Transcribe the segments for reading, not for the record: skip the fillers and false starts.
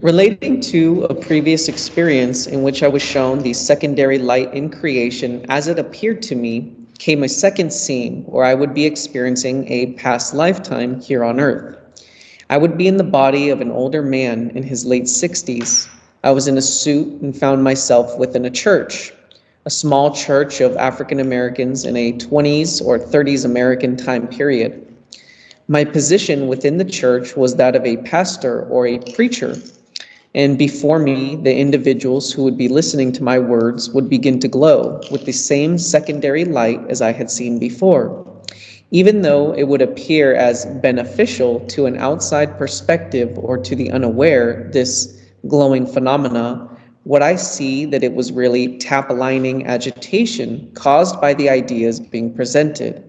Relating to a previous experience in which I was shown the secondary light in creation as it appeared to me, came a second scene where I would be experiencing a past lifetime here on Earth. I would be in the body of an older man in his late 60s. I was in a suit and found myself within a church, a small church of African Americans in a 20s or 30s American time period. My position within the church was that of a pastor or a preacher, and before me, the individuals who would be listening to my words would begin to glow with the same secondary light as I had seen before. Even though it would appear as beneficial to an outside perspective or to the unaware, this glowing phenomena, what I see that it was really tap-aligning agitation caused by the ideas being presented.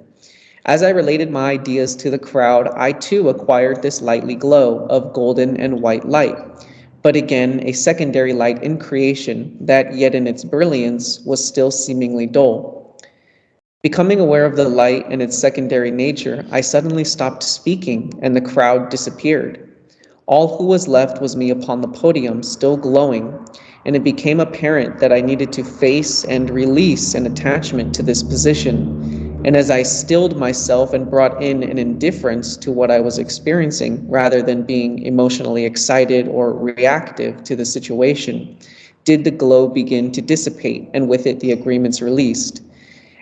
As I related my ideas to the crowd, I too acquired this lightly glow of golden and white light, but again, a secondary light in creation that yet in its brilliance was still seemingly dull. Becoming aware of the light and its secondary nature, I suddenly stopped speaking and the crowd disappeared. All who was left was me upon the podium, still glowing, and it became apparent that I needed to face and release an attachment to this position. And as I stilled myself and brought in an indifference to what I was experiencing, rather than being emotionally excited or reactive to the situation, did the glow begin to dissipate, and with it the agreements released.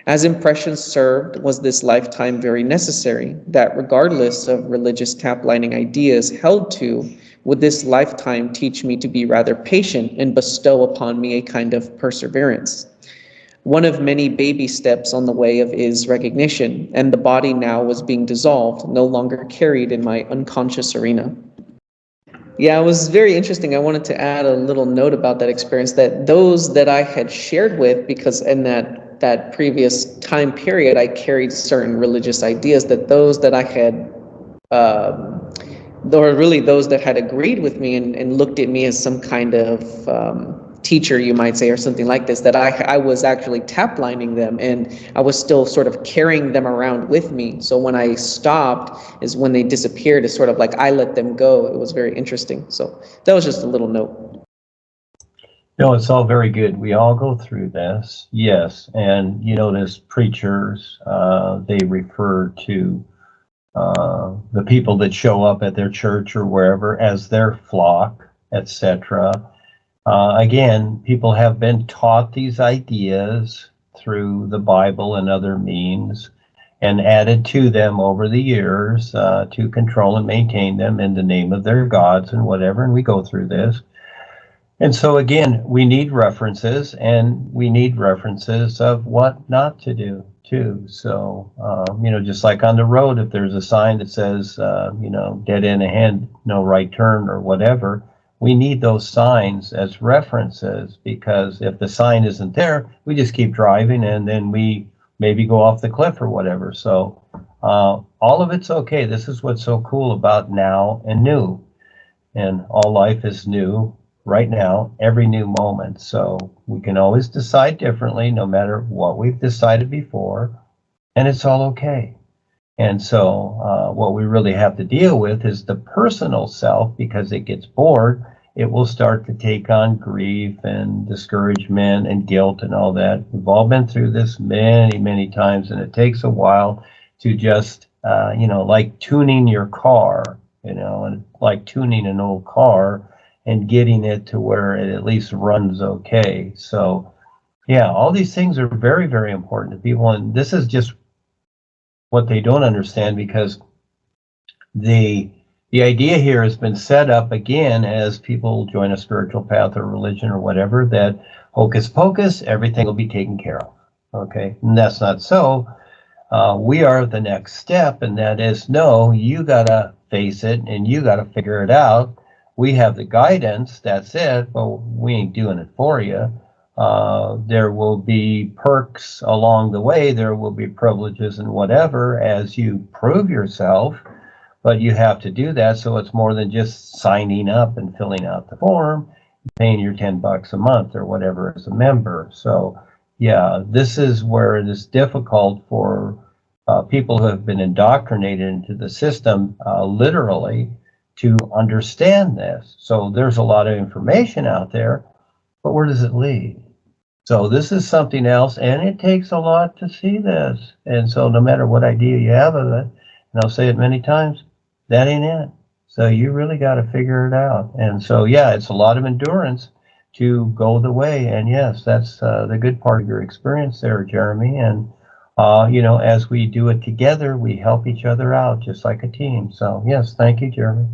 As impressions served, was this lifetime very necessary, that regardless of religious tap-lining ideas held to, would this lifetime teach me to be rather patient and bestow upon me a kind of perseverance? One of many baby steps on the way of is recognition, and the body now was being dissolved, no longer carried in my unconscious arena. Yeah, it was very interesting. I wanted to add a little note about that experience, that those that I had shared with, because in that previous time period, I carried certain religious ideas, that those that I had, or really those that had agreed with me and looked at me as some kind of teacher, you might say, or something like this, that I was actually tap-lining them, and I was still sort of carrying them around with me. So when I stopped is when they disappeared. It's sort of like I let them go. It was very interesting. So that was just a little note. No, it's all very good. We all go through this, yes. And you notice preachers, they refer to the people that show up at their church or wherever as their flock, etc. Again, people have been taught these ideas through the Bible and other means and added to them over the years to control and maintain them in the name of their gods and whatever, and we go through this. And so again, we need references, and we need references of what not to do too. So, just like on the road, if there's a sign that says, dead end ahead, no right turn or whatever, we need those signs as references, because if the sign isn't there, we just keep driving and then we maybe go off the cliff or whatever. So all of it's okay. This is what's so cool about now and new. And all life is new right now, every new moment. So we can always decide differently no matter what we've decided before, and it's all okay. And so what we really have to deal with is the personal self, because it gets bored. It will start to take on grief and discouragement and guilt and all that. We've all been through this many, many times, and it takes a while to just, like tuning your car, and like tuning an old car and getting it to where it at least runs okay. So, yeah, all these things are very, very important to people, and this is just what they don't understand, because the idea here has been set up again as people join a spiritual path or religion or whatever, that hocus pocus, everything will be taken care of. Okay, and that's not so. We are the next step, and that is, no, you gotta face it and you gotta figure it out. We have the guidance, that's it, but we ain't doing it for you. There will be perks along the way, there will be privileges and whatever as you prove yourself, but you have to do that. So it's more than just signing up and filling out the form, paying your $10 a month or whatever as a member. So yeah, this is where it is difficult for people who have been indoctrinated into the system literally to understand this. So there's a lot of information out there, but where does it lead? So this is something else, and it takes a lot to see this. And so no matter what idea you have of it, and I'll say it many times, that ain't it. So you really got to figure it out. And so, yeah, it's a lot of endurance to go the way. And yes, that's the good part of your experience there, Jeremy. And, you know, as we do it together, we help each other out just like a team. So yes, thank you, Jeremy.